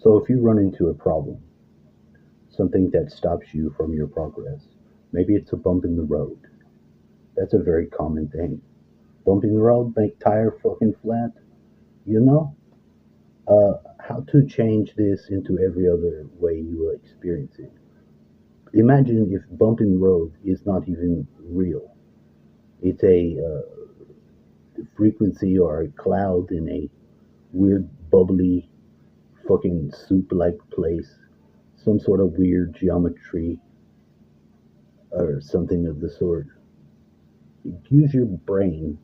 So if you run into a problem, something that stops you from your progress, maybe it's a bump in the road. That's a very common thing. Bump in the road, make tire fucking flat. You know, how to change this into every other way you experience it. Imagine if bump in the road is not even real. It's a frequency or a cloud in a weird bubbly fucking soup-like place, some sort of weird geometry or something of the sort. Use your brain.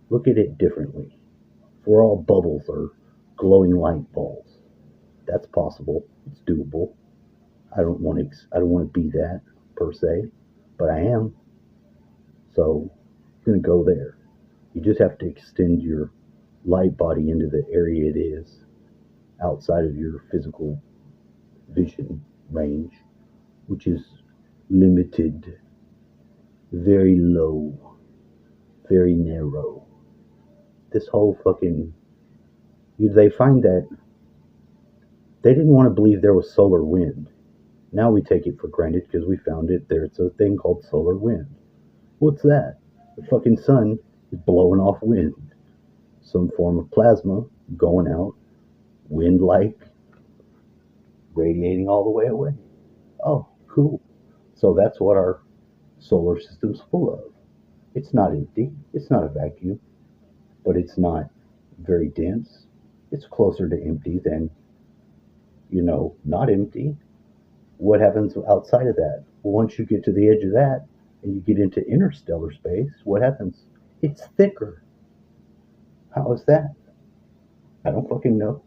Look at it differently. If we're all bubbles or glowing light balls, that's possible. It's doable. I don't want to be that per se, but I am. So I'm gonna go there. You just have to extend your light body into the area it is outside of your physical vision range, which is limited, very low, very narrow. This whole fucking they find that they didn't want to believe there was solar wind. Now we take it for granted because we found it. There's a thing called solar wind. What's that? The fucking sun is blowing off wind. Some form of plasma going out, wind like, radiating all the way away. Oh, cool. So that's what our solar system's full of. It's not empty. It's not a vacuum, but it's not very dense. It's closer to empty than, not empty. What happens outside of that? Well, once you get to the edge of that and you get into interstellar space, what happens? It's thicker. How is that? I don't fucking know.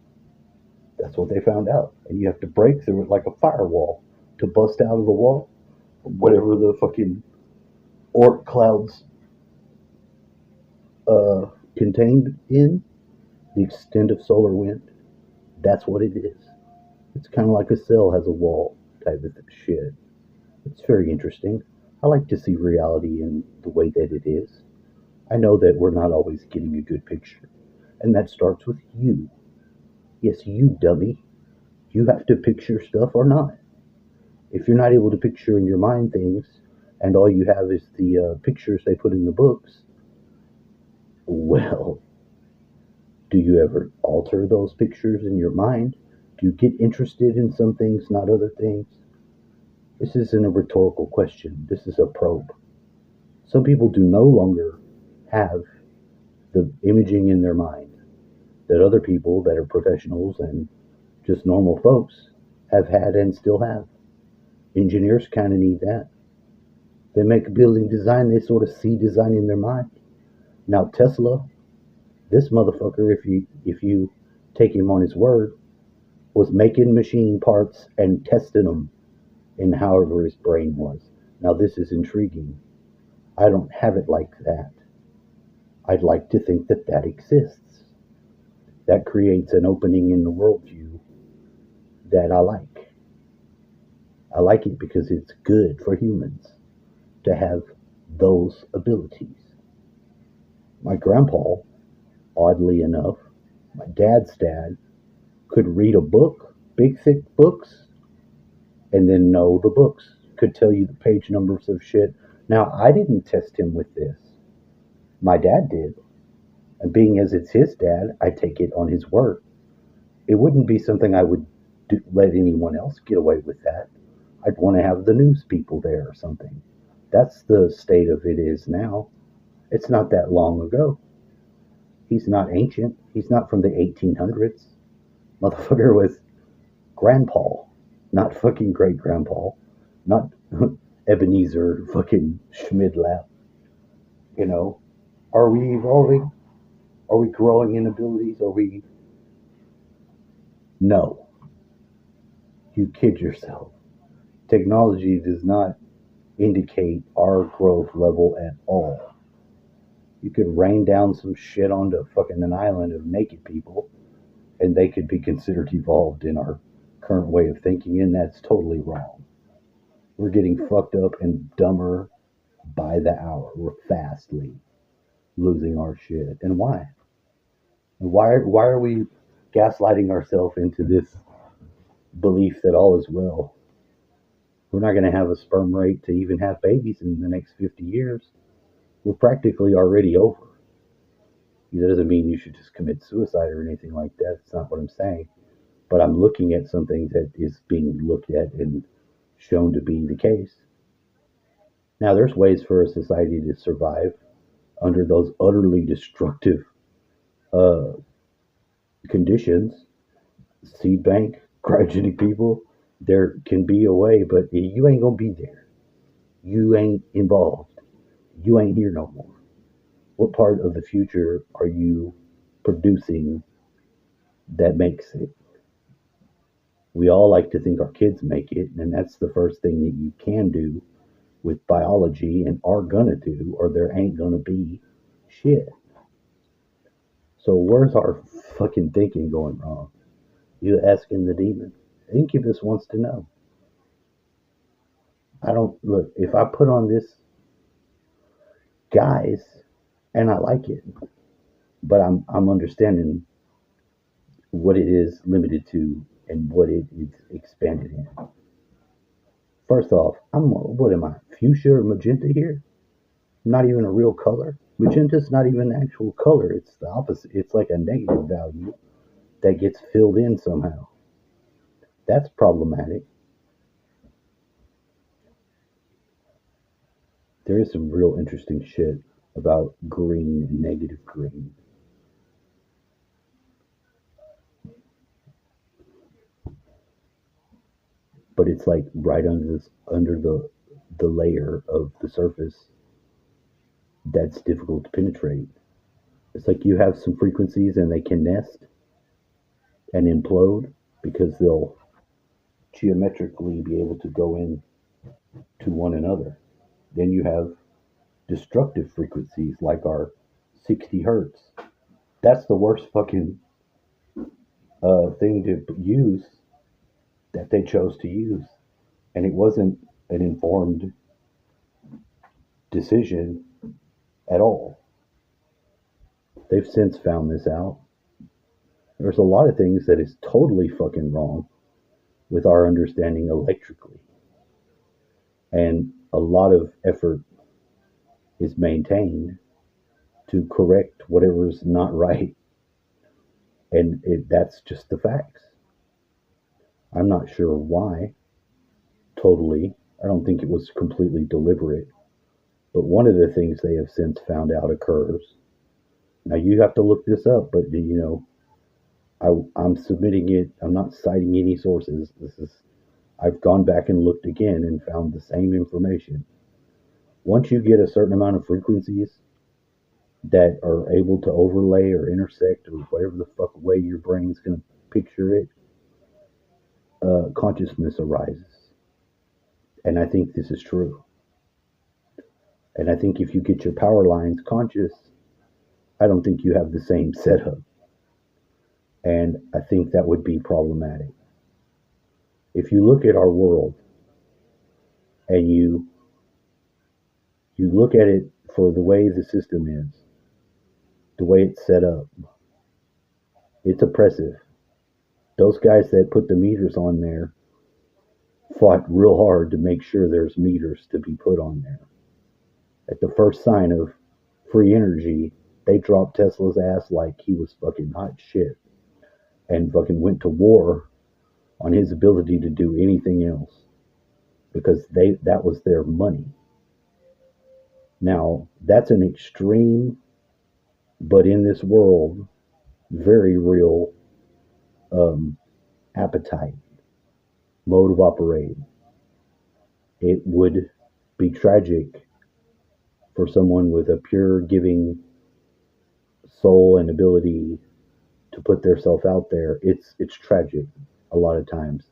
That's what they found out. And you have to break through it like a firewall to bust out of the wall. Whatever the fucking orc clouds contained in, the extent of solar wind, that's what it is. It's kind of like a cell has a wall type of shit. It's very interesting. I like to see reality in the way that it is. I know that we're not always getting a good picture. And that starts with you. Yes, you dummy. You have to picture stuff or not. If you're not able to picture in your mind things, and all you have is the pictures they put in the books, well, do you ever alter those pictures in your mind? Do you get interested in some things, not other things? This isn't a rhetorical question. This is a probe. Some people do no longer have the imaging in their mind that other people that are professionals and just normal folks have had and still have. Engineers kind of need that. They make a building design, they sort of see design in their mind. Now Tesla, this motherfucker, if you take him on his word, was making machine parts and testing them in however his brain was. Now this is intriguing. I don't have it like that. I'd like to think that that exists. That creates an opening in the worldview that I like. I like it because it's good for humans to have those abilities. My grandpa, oddly enough, my dad's dad, could read a book, big thick books, and then know the books, could tell you the page numbers of shit. Now, I didn't test him with this. My dad did. And being as it's his dad, I take it on his word. It wouldn't be something I would let anyone else get away with that. I'd want to have the news people there or something. That's the state of it is now. It's not that long ago. He's not ancient. He's not from the 1800s. Motherfucker was grandpa, not fucking great grandpa, not Ebenezer fucking Schmidlap. You know, are we evolving? Are we growing in abilities? Are we? No. You kid yourself. Technology does not indicate our growth level at all. You could rain down some shit onto fucking an island of naked people, and they could be considered evolved in our current way of thinking, and that's totally wrong. We're getting fucked up and dumber by the hour. We're fastly losing our shit. And why? Why are we gaslighting ourselves into this belief that all is well. We're not going to have a sperm rate to even have babies in the next 50 years. We're practically already over. That doesn't mean you should just commit suicide or anything like that. That's not what I'm saying. But I'm looking at something that is being looked at and shown to be the case. Now, there's ways for a society to survive under those utterly destructive uh, conditions. Seed bank, cryogenic people, there can be a way, but you ain't gonna be there. You ain't involved. You ain't here no more. What part of the future are you producing that makes it? We all like to think our kids make it, and that's the first thing that you can do with biology and are gonna do, or there ain't gonna be shit. So where's our fucking thinking going wrong? You asking the demon. Incubus wants to know. I don't look if I put on this guise and I like it, but I'm understanding what it is limited to and what it is expanded in. First off, I'm what am I? Fuchsia or magenta here? Not even a real color. Magenta's not even an actual color. It's the opposite. It's like a negative value that gets filled in somehow. That's problematic. There is some real interesting shit about green and negative green. But it's like right under the layer of the surface that's difficult to penetrate. It's like you have some frequencies and they can nest and implode because they'll geometrically be able to go in to one another. Then you have destructive frequencies like our 60 hertz. That's the worst fucking thing to use that they chose to use. And it wasn't an informed decision at all. They've since found this out. There's a lot of things that is totally fucking wrong with our understanding electrically. And a lot of effort is maintained to correct whatever's not right. And that's just the facts. I'm not sure why, totally. I don't think it was completely deliberate. But one of the things they have since found out occurs. Now you have to look this up, but I'm submitting it. I'm not citing any sources. I've gone back and looked again and found the same information. Once you get a certain amount of frequencies that are able to overlay or intersect or whatever the fuck way your brain's going to picture it, consciousness arises. And I think this is true. And I think if you get your power lines conscious, I don't think you have the same setup. And I think that would be problematic. If you look at our world and you look at it for the way the system is, the way it's set up, it's oppressive. Those guys that put the meters on there fought real hard to make sure there's meters to be put on there. At the first sign of free energy, they dropped Tesla's ass like he was fucking hot shit and fucking went to war on his ability to do anything else because that was their money. Now, that's an extreme, but in this world, very real appetite, mode of operating. It would be tragic for someone with a pure giving soul and ability to put themselves out there. It's tragic a lot of times.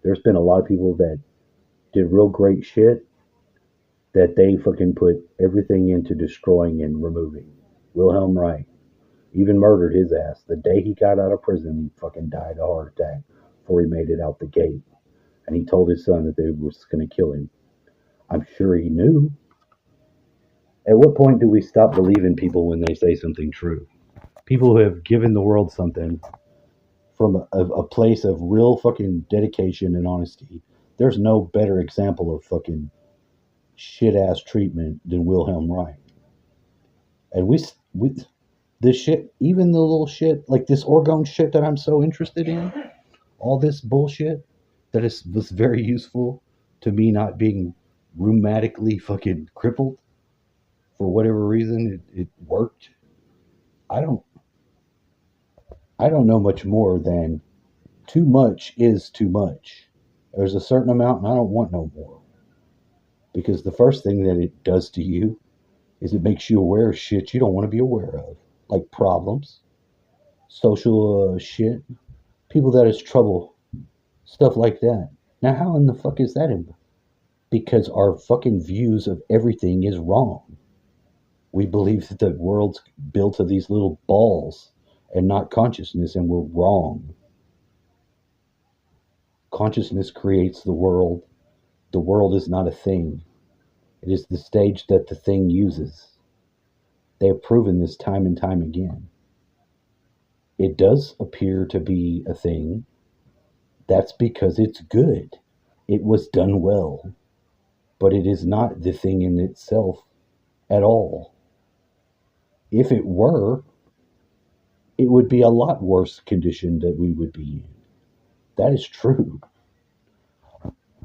There's been a lot of people that did real great shit that they fucking put everything into destroying and removing. Wilhelm Reich even murdered his ass. The day he got out of prison, he fucking died of a heart attack before he made it out the gate. And he told his son that they were going to kill him. I'm sure he knew. At what point do we stop believing people when they say something true? People who have given the world something from a place of real fucking dedication and honesty. There's no better example of fucking shit ass treatment than Wilhelm Reich. And we this shit, even the little shit like this orgone shit that I'm so interested in, all this bullshit that is was very useful to me not being rheumatically fucking crippled for whatever reason. It worked. I don't I don't know much more than too much is too much. There's a certain amount, and I don't want no more. Because the first thing that it does to you is it makes you aware of shit you don't want to be aware of, like problems, social shit, people that is trouble, stuff like that. Now, how in the fuck is that? Because our fucking views of everything is wrong. We believe that the world's built of these little balls and not consciousness, and we're wrong. Consciousness creates the world. The world is not a thing. It is the stage that the thing uses. They have proven this time and time again. It does appear to be a thing. That's because it's good. It was done well. But it is not the thing in itself at all. If it were, it would be a lot worse condition that we would be in. That is true.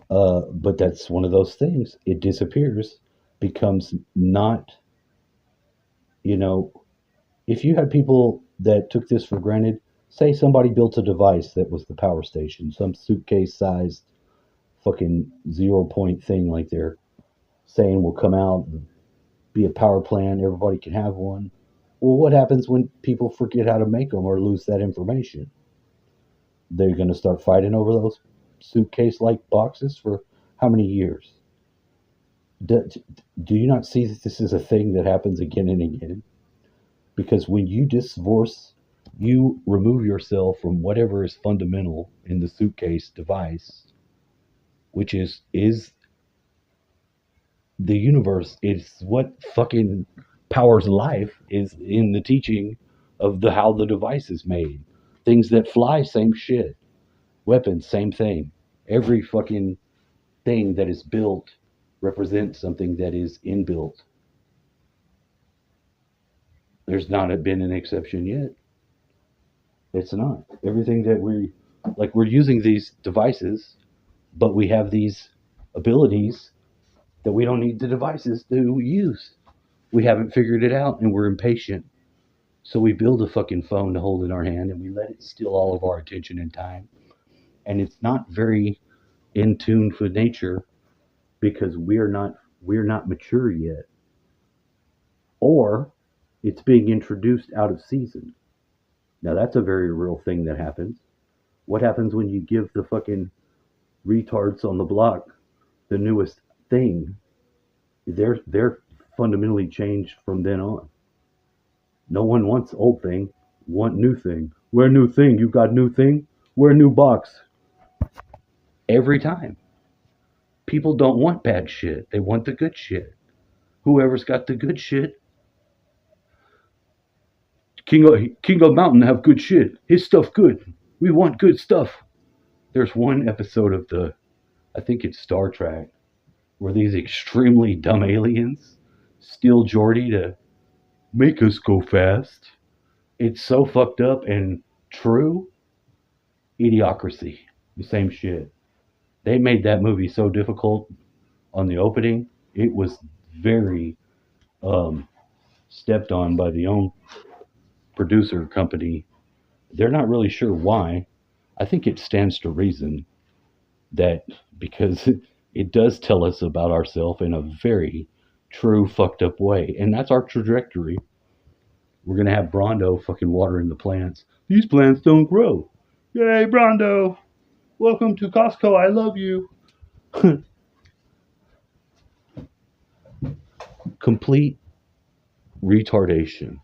But that's one of those things. It disappears, becomes not, you know, if you had people that took this for granted, say somebody built a device that was the power station, some suitcase sized fucking 0 point thing like they're saying will come out and be a power plant, everybody can have one. Well, what happens when people forget how to make them or lose that information? They're going to start fighting over those suitcase like boxes for how many years? Do you not see that this is a thing that happens again and again? Because when you divorce, you remove yourself from whatever is fundamental in the suitcase device, which is the universe. It's what fucking powers life, is in the teaching of the how the device is made. Things that fly, same shit. Weapons, same thing. Every fucking thing that is built represents something that is inbuilt. There's not been an exception yet. It's not. Everything that we're using these devices, but we have these abilities that we don't need the devices to use. We haven't figured it out and we're impatient. So we build a fucking phone to hold in our hand and we let it steal all of our attention and time. And it's not very in tune with nature because we're not mature yet. Or it's being introduced out of season. Now that's a very real thing that happens. What happens when you give the fucking retards on the block the newest thing? They're fundamentally changed from then on. No one wants old thing, want new thing. We're new thing. You got new thing? We're new box. Every time. People don't want bad shit. They want the good shit. Whoever's got the good shit. King of Mountain have good shit. His stuff good. We want good stuff. There's one episode of I think it's Star Trek, where these extremely dumb aliens steal Geordi to make us go fast. It's so fucked up and true. Idiocracy. The same shit. They made that movie so difficult on the opening. It was very stepped on by the own producer company. They're not really sure why. I think it stands to reason that because it does tell us about ourselves in a very true fucked up way. And that's our trajectory. We're going to have Brondo fucking watering the plants. These plants don't grow. Yay, Brondo. Welcome to Costco. I love you. Complete retardation.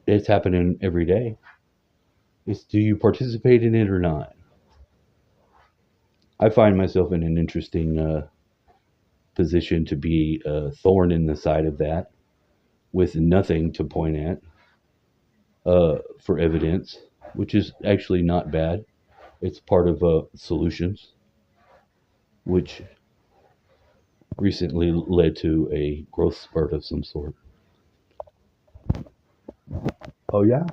It's happening every day. It's do you participate in it or not? I find myself in an interesting position to be a thorn in the side of that with nothing to point at for evidence. which is actually not bad. It's part of solutions, which recently led to a growth spurt of some sort. Oh, yeah?